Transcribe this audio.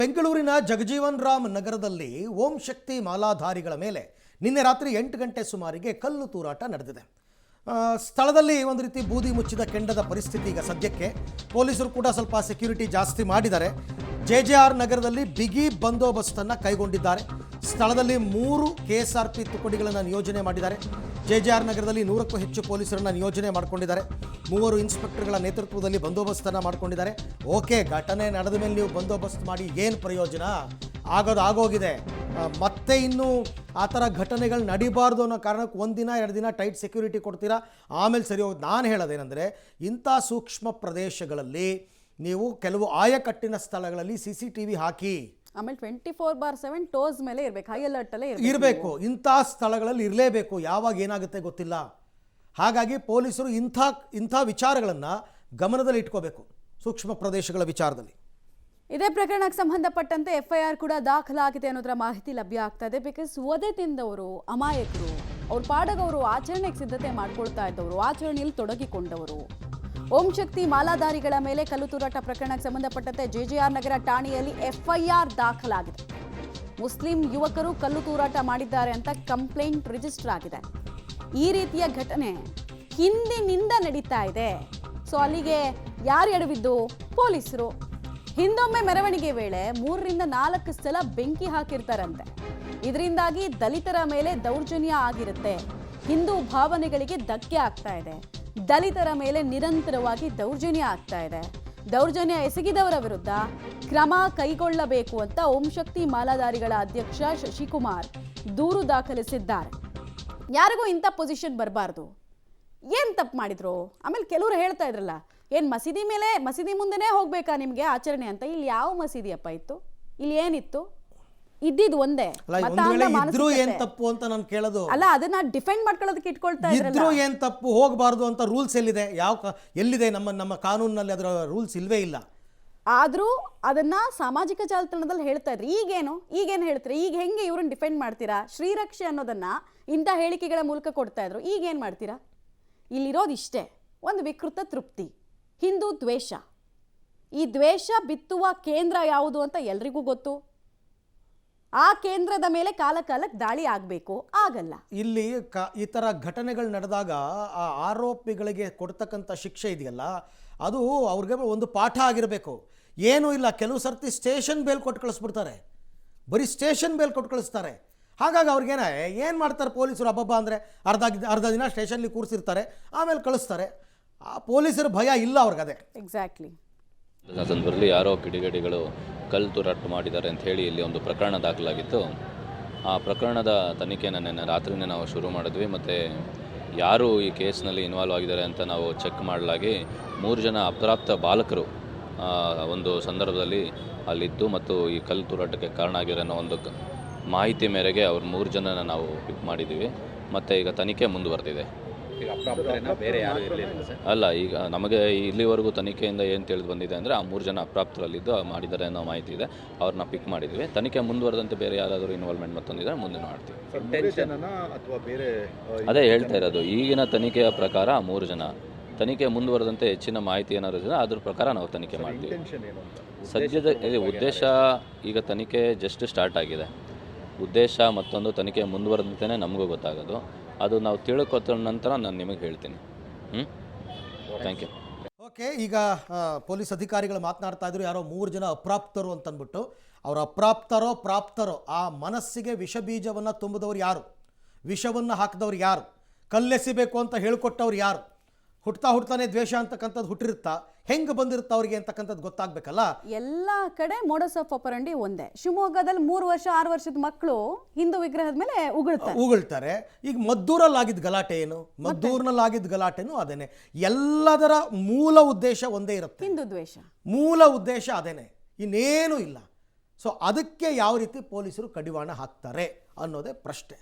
ಬೆಂಗಳೂರಿನ ಜಗಜೀವನ್ ರಾಮ್ ನಗರದಲ್ಲಿ ಓಂ ಶಕ್ತಿ ಮಾಲಾಧಾರಿಗಳ ಮೇಲೆ ನಿನ್ನೆ ರಾತ್ರಿ 8 ಗಂಟೆ ಸುಮಾರಿಗೆ ಕಲ್ಲು ತೂರಾಟ ನಡೆದಿದೆ. ಸ್ಥಳದಲ್ಲಿ ಒಂದು ರೀತಿ ಬೂದಿ ಮುಚ್ಚಿದ ಕೆಂಡದ ಪರಿಸ್ಥಿತಿ. ಈಗ ಸದ್ಯಕ್ಕೆ ಪೊಲೀಸರು ಕೂಡ ಸ್ವಲ್ಪ ಸೆಕ್ಯೂರಿಟಿ ಜಾಸ್ತಿ ಮಾಡಿದ್ದಾರೆ. ಜೆಜೆಆರ್ ನಗರದಲ್ಲಿ ಬಿಗಿ ಬಂದೋಬಸ್ತನ್ನು ಕೈಗೊಂಡಿದ್ದಾರೆ. ಸ್ಥಳದಲ್ಲಿ 3 KSRP ತುಕಡಿಗಳನ್ನು ನಿಯೋಜನೆ ಮಾಡಿದ್ದಾರೆ. ಜೆಜೆಆರ್ ನಗರದಲ್ಲಿ 100ಕ್ಕೂ ಹೆಚ್ಚು ಪೊಲೀಸರನ್ನು ನಿಯೋಜನೆ ಮಾಡಿಕೊಂಡಿದ್ದಾರೆ. 3 ಇನ್ಸ್ಪೆಕ್ಟರ್ಗಳ ನೇತೃತ್ವದಲ್ಲಿ ಬಂದೋಬಸ್ತನ್ನು ಮಾಡಿಕೊಂಡಿದ್ದಾರೆ. ಓಕೆ, ಘಟನೆ ನಡೆದ ಮೇಲೆ ನೀವು ಬಂದೋಬಸ್ತ್ ಮಾಡಿ ಏನು ಪ್ರಯೋಜನ? ಆಗೋಗಿದೆ. ಮತ್ತೆ ಇನ್ನೂ ಆ ಥರ ಘಟನೆಗಳು ನಡಿಬಾರ್ದು ಅನ್ನೋ ಕಾರಣಕ್ಕೆ 1 ದಿನ 2 ದಿನ ಟೈಟ್ ಸೆಕ್ಯೂರಿಟಿ ಕೊಡ್ತೀರಾ, ಆಮೇಲೆ ಸರಿ ಹೋಗೋದು. ನಾನು ಹೇಳೋದೇನೆಂದರೆ, ಇಂಥ ಸೂಕ್ಷ್ಮ ಪ್ರದೇಶಗಳಲ್ಲಿ ನೀವು ಕೆಲವು ಆಯಕಟ್ಟಿನ ಸ್ಥಳಗಳಲ್ಲಿ CCTV ಹಾಕಿ. ಆಮೇಲೆ 24/7 ಟೋಸ್ ಮೇಲೆ ಇರಬೇಕು, ಹೈ ಅಲರ್ಟ್ ಅಲ್ಲೇ ಇರಬೇಕು. ಇಂಥ ಸ್ಥಳಗಳಲ್ಲಿ ಇರಲೇಬೇಕು, ಯಾವಾಗ ಏನಾಗುತ್ತೆ ಗೊತ್ತಿಲ್ಲ. ಹಾಗಾಗಿ ಪೊಲೀಸರು ಇಂಥ ವಿಚಾರಗಳನ್ನು ಗಮನದಲ್ಲಿ ಇಟ್ಕೋಬೇಕು, ಸೂಕ್ಷ್ಮ ಪ್ರದೇಶಗಳ ವಿಚಾರದಲ್ಲಿ. ಇದೇ ಪ್ರಕರಣಕ್ಕೆ ಸಂಬಂಧಪಟ್ಟಂತೆ FIR ಕೂಡ ದಾಖಲಾಗಿದೆ ಅನ್ನೋದರ ಮಾಹಿತಿ ಲಭ್ಯ ಆಗ್ತಾ ಇದೆ. ಬಿಕಾಸ್ ವಧೆ ತಿಂದವರು ಅಮಾಯಕರು, ಅವ್ರ ಪಾಡಗವರು ಆಚರಣೆಗೆ ಸಿದ್ಧತೆ ಮಾಡ್ಕೊಳ್ತಾ ಇದ್ದವರು, ಆಚರಣೆಯಲ್ಲಿ ತೊಡಗಿಕೊಂಡವರು. ಓಂ ಶಕ್ತಿ ಮಾಲಾಧಾರಿಗಳ ಮೇಲೆ ಕಲ್ಲು ತೂರಾಟ ಪ್ರಕರಣಕ್ಕೆ ಸಂಬಂಧಪಟ್ಟಂತೆ JJR ನಗರ ಠಾಣೆಯಲ್ಲಿ FIR ದಾಖಲಾಗಿದೆ. ಮುಸ್ಲಿಂ ಯುವಕರು ಕಲ್ಲು ತೂರಾಟ ಮಾಡಿದ್ದಾರೆ ಅಂತ ಕಂಪ್ಲೇಂಟ್ ರಿಜಿಸ್ಟರ್ ಆಗಿದೆ. ಈ ರೀತಿಯ ಘಟನೆ ಹಿಂದಿನಿಂದ ನಡೀತಾ ಇದೆ. ಸೊ ಅಲ್ಲಿಗೆ ಯಾರು ಎಡವಿದ್ದು? ಪೊಲೀಸರು. ಹಿಂದೊಮ್ಮೆ ಮೆರವಣಿಗೆ ವೇಳೆ 3 ರಿಂದ 4 ಸಲ ಬೆಂಕಿ ಹಾಕಿರ್ತಾರಂತೆ. ಇದರಿಂದಾಗಿ ದಲಿತರ ಮೇಲೆ ದೌರ್ಜನ್ಯ ಆಗಿರುತ್ತೆ. ಹಿಂದೂ ಭಾವನೆಗಳಿಗೆ ಧಕ್ಕೆ ಆಗ್ತಾ ಇದೆ. ದಲಿತರ ಮೇಲೆ ನಿರಂತರವಾಗಿ ದೌರ್ಜನ್ಯ ಆಗ್ತಾ ಇದೆ. ದೌರ್ಜನ್ಯ ಎಸಗಿದವರ ವಿರುದ್ಧ ಕ್ರಮ ಕೈಗೊಳ್ಳಬೇಕು ಅಂತ ಓಂ ಶಕ್ತಿ ಮಾಲಾಧಾರಿಗಳ ಅಧ್ಯಕ್ಷ ಶಶಿಕುಮಾರ್ ದೂರು ದಾಖಲಿಸಿದ್ದಾರೆ. ಯಾರಿಗೂ ಇಂಥ ಪೊಸಿಷನ್ ಬರಬಾರ್ದು. ಏನು ತಪ್ಪು ಮಾಡಿದ್ರು? ಆಮೇಲೆ ಕೆಲವರು ಹೇಳ್ತಾ ಇದ್ರಲ್ಲ, ಏನು ಮಸೀದಿ ಮುಂದೆನೇ ಹೋಗ್ಬೇಕಾ ನಿಮಗೆ ಆಚರಣೆ ಅಂತ. ಇಲ್ಲಿ ಯಾವ ಮಸೀದಿ ಅಪ್ಪ ಇತ್ತು? ಇಲ್ಲಿ ಏನಿತ್ತು? ಇದ್ದಿದ್ದು ಒಂದೇ. ಏನ್ ತಪ್ಪು ಅಂತ ನಾನು ಕೇಳೋದು ಅಲ್ಲ, ಅದನ್ನ ಡಿಫೆಂಡ್ ಮಾಡ್ಕೊಳ್ಳೋದಕ್ಕೆ ಇಟ್ಕೊಳ್ತಾ ಇದ್ರು. ಏನ್ ತಪ್ಪು? ಹೋಗಬಾರ್ದು ಅಂತ ರೂಲ್ಸ್ ಎಲ್ಲಿದೆ? ಎಲ್ಲಿದೆ? ನಮ್ಮ ಕಾನೂನಿನಲ್ಲಿ ಅದರ ರೂಲ್ಸ್ ಇಲ್ವೇ ಇಲ್ಲ. ಆದ್ರೂ ಅದನ್ನ ಸಾಮಾಜಿಕ ಜಾಲತಾಣದಲ್ಲಿ ಹೇಳ್ತಾ ಇದ್ರಿ. ಈಗೇನು ಹೇಳ್ತೀರಾ? ಈಗ ಹೆಂಗೆ ಇವ್ರನ್ನ ಡಿಫೆಂಡ್ ಮಾಡ್ತೀರಾ? ಶ್ರೀರಕ್ಷೆ ಅನ್ನೋದನ್ನ ಇಂಥ ಹೇಳಿಕೆಗಳ ಮೂಲಕ ಕೊಡ್ತಾ ಇದ್ರು. ಈಗೇನು ಮಾಡ್ತೀರಾ? ಇಲ್ಲಿರೋದು ಇಷ್ಟೇ, ಒಂದು ವಿಕೃತ ತೃಪ್ತಿ, ಹಿಂದೂ ದ್ವೇಷ. ಈ ದ್ವೇಷ ಬಿತ್ತುವ ಕೇಂದ್ರ ಯಾವುದು ಅಂತ ಎಲ್ರಿಗೂ ಗೊತ್ತು. ಆ ಕೇಂದ್ರದ ಮೇಲೆ ಕಾಲಕ್ಕೆ ದಾಳಿ ಆಗಬೇಕು, ಆಗಲ್ಲ. ಇಲ್ಲಿ ಈ ಥರ ಘಟನೆಗಳು ನಡೆದಾಗ ಆ ಆರೋಪಿಗಳಿಗೆ ಕೊಡ್ತಕ್ಕಂಥ ಶಿಕ್ಷೆ ಇದೆಯಲ್ಲ, ಅದು ಅವ್ರಿಗೆ ಒಂದು ಪಾಠ ಆಗಿರಬೇಕು. ಏನೂ ಇಲ್ಲ, ಕೆಲವು ಸರ್ತಿ ಸ್ಟೇಷನ್ ಬೇಲ್ ಕೊಟ್ಟು ಕಳಿಸ್ಬಿಡ್ತಾರೆ. ಬರೀ ಸ್ಟೇಷನ್ ಬೇಲ್ ಕೊಟ್ಟು ಕಳಿಸ್ತಾರೆ. ಹಾಗಾಗಿ ಅವ್ರಿಗೇನ ಏನು ಮಾಡ್ತಾರೆ ಪೊಲೀಸರು? ಹಬ್ಬ ಅಂದರೆ ಅರ್ಧ ದಿನ ಸ್ಟೇಷನ್ಲಿ ಕೂರಿಸಿರ್ತಾರೆ, ಆಮೇಲೆ ಕಳಿಸ್ತಾರೆ. ಆ ಪೊಲೀಸರ ಭಯ ಇಲ್ಲ ಅವ್ರಿಗದೆ. ಎಕ್ಸಾಕ್ಟ್ಲಿ. ಸಂದರ್ಭದಲ್ಲಿ ಯಾರೋ ಕಿಡಿಗೇಡಿಗಳು ಕಲ್ಲು ತೂರಾಟ ಮಾಡಿದ್ದಾರೆ ಅಂತ ಹೇಳಿ ಇಲ್ಲಿ ಒಂದು ಪ್ರಕರಣ ದಾಖಲಾಗಿತ್ತು. ಆ ಪ್ರಕರಣದ ತನಿಖೆಯನ್ನು ನಿನ್ನೆ ರಾತ್ರಿನೇ ನಾವು ಶುರು ಮಾಡಿದ್ವಿ. ಮತ್ತು ಯಾರು ಈ ಕೇಸ್ನಲ್ಲಿ ಇನ್ವಾಲ್ವ್ ಆಗಿದ್ದಾರೆ ಅಂತ ನಾವು ಚೆಕ್ ಮಾಡಲಾಗಿ 3 ಜನ ಅಪ್ರಾಪ್ತ ಬಾಲಕರು ಒಂದು ಸಂದರ್ಭದಲ್ಲಿ ಅಲ್ಲಿದ್ದು ಮತ್ತು ಈ ಕಲ್ಲು ತೂರಾಟಕ್ಕೆ ಕಾರಣ ಆಗಿರೋ ಅನ್ನೋ ಒಂದು ಮಾಹಿತಿ ಮೇರೆಗೆ ಅವ್ರು 3 ಜನನ ನಾವು ಪಿಕ್ ಮಾಡಿದ್ದೀವಿ. ಮತ್ತು ಈಗ ತನಿಖೆ ಮುಂದುವರೆದಿದೆ. ಬೇರೆ ಯಾರು ಇರಲಿಲ್ಲ ಸರ್? ಅಲ್ಲ, ಈಗ ನಮಗೆ ಇಲ್ಲಿವರೆಗೂ ತನಿಖೆಯಿಂದ ಏನು ತಿಳಿದು ಬಂದಿದೆ ಅಂದರೆ ಆ 3 ಜನ ಅಪ್ರಾಪ್ತರಲ್ಲಿದ್ದು ಮಾಡಿದ್ದಾರೆ ಅನ್ನೋ ಮಾಹಿತಿ ಇದೆ. ಅವ್ರನ್ನ ಪಿಕ್ ಮಾಡಿದ್ವಿ. ತನಿಖೆ ಮುಂದುವರೆದಂತೆ ಬೇರೆ ಯಾರಾದರೂ ಇನ್ವಾಲ್ವ್ಮೆಂಟ್ ಮತ್ತೊಂದಿದ್ರೆ ಮುಂದೆ ಮಾಡ್ತೀವಿ. ಅದೇ ಹೇಳ್ತಾ ಇರೋದು, ಈಗಿನ ತನಿಖೆಯ ಪ್ರಕಾರ 3 ಜನ. ತನಿಖೆ ಮುಂದುವರೆದಂತೆ ಹೆಚ್ಚಿನ ಮಾಹಿತಿ ಏನಾದ್ರು ಇದ್ರೆ ಅದ್ರ ಪ್ರಕಾರ ನಾವು ತನಿಖೆ ಮಾಡ್ತೀವಿ. ಸದ್ಯದ ಉದ್ದೇಶ, ಈಗ ತನಿಖೆ ಜಸ್ಟ್ ಸ್ಟಾರ್ಟ್ ಆಗಿದೆ. ಉದ್ದೇಶ ಮತ್ತೊಂದು ತನಿಖೆ ಮುಂದುವರೆದಂತೆಯೇ ನಮಗೂ ಗೊತ್ತಾಗೋದು. ಅದು ನಾವು ತಿಳ್ಕೊತ ನಂತರ ನಾನು ನಿಮಗೆ ಹೇಳ್ತೀನಿ. Thank you. ಓಕೆ, ಈಗ ಪೊಲೀಸ್ ಅಧಿಕಾರಿಗಳು ಮಾತನಾಡ್ತಾ ಇದ್ರು, ಯಾರೋ 3 ಜನ ಅಪ್ರಾಪ್ತರು ಅಂತಂದ್ಬಿಟ್ಟು. ಅವರು ಪ್ರಾಪ್ತರೋ ಆ ಮನಸ್ಸಿಗೆ ವಿಷ ಬೀಜವನ್ನು ತುಂಬಿದವ್ರು ಯಾರು? ವಿಷವನ್ನು ಹಾಕಿದವ್ರು ಯಾರು? ಕಲ್ಲೆಸಿಬೇಕು ಅಂತ ಹೇಳಿಕೊಟ್ಟವ್ರು ಯಾರು? ಹುಟ್ತಾನೆ ದ್ವೇಷ ಅಂತಕ್ಕಂಥದ್ದು ಹುಟ್ಟಿರುತ್ತಾ, ಹೆಂಗೆ ಬಂದಿರುತ್ತಾ ಅವ್ರಿಗೆ ಅಂತಕ್ಕಂಥದ್ದು ಗೊತ್ತಾಗಬೇಕಲ್ಲ. ಎಲ್ಲ ಕಡೆ ಮೋಡಸ್ ಆಫ್ ಆಪರಂಡಿ ಒಂದೇ. ಶಿವಮೊಗ್ಗದಲ್ಲಿ 3 ವರ್ಷ 6 ವರ್ಷದ ಮಕ್ಕಳು ಹಿಂದೂ ವಿಗ್ರಹದ ಮೇಲೆ ಉಗುಳ್ತಾರೆ. ಈಗ ಮದ್ದೂರಲ್ಲಿ ಆಗಿದ್ದ ಗಲಾಟೆ ಏನು? ಮದ್ದೂರಿನಲ್ಲಿ ಆಗಿದ್ದ ಗಲಾಟೆನೂ ಅದೇನೆ. ಎಲ್ಲದರ ಮೂಲ ಉದ್ದೇಶ ಒಂದೇ ಇರುತ್ತೆ, ಹಿಂದೂ ದ್ವೇಷ. ಮೂಲ ಉದ್ದೇಶ ಅದೇನೆ, ಇನ್ನೇನೂ ಇಲ್ಲ. ಸೊ ಅದಕ್ಕೆ ಯಾವ ರೀತಿ ಪೊಲೀಸರು ಕಡಿವಾಣ ಹಾಕ್ತಾರೆ ಅನ್ನೋದೇ ಪ್ರಶ್ನೆ.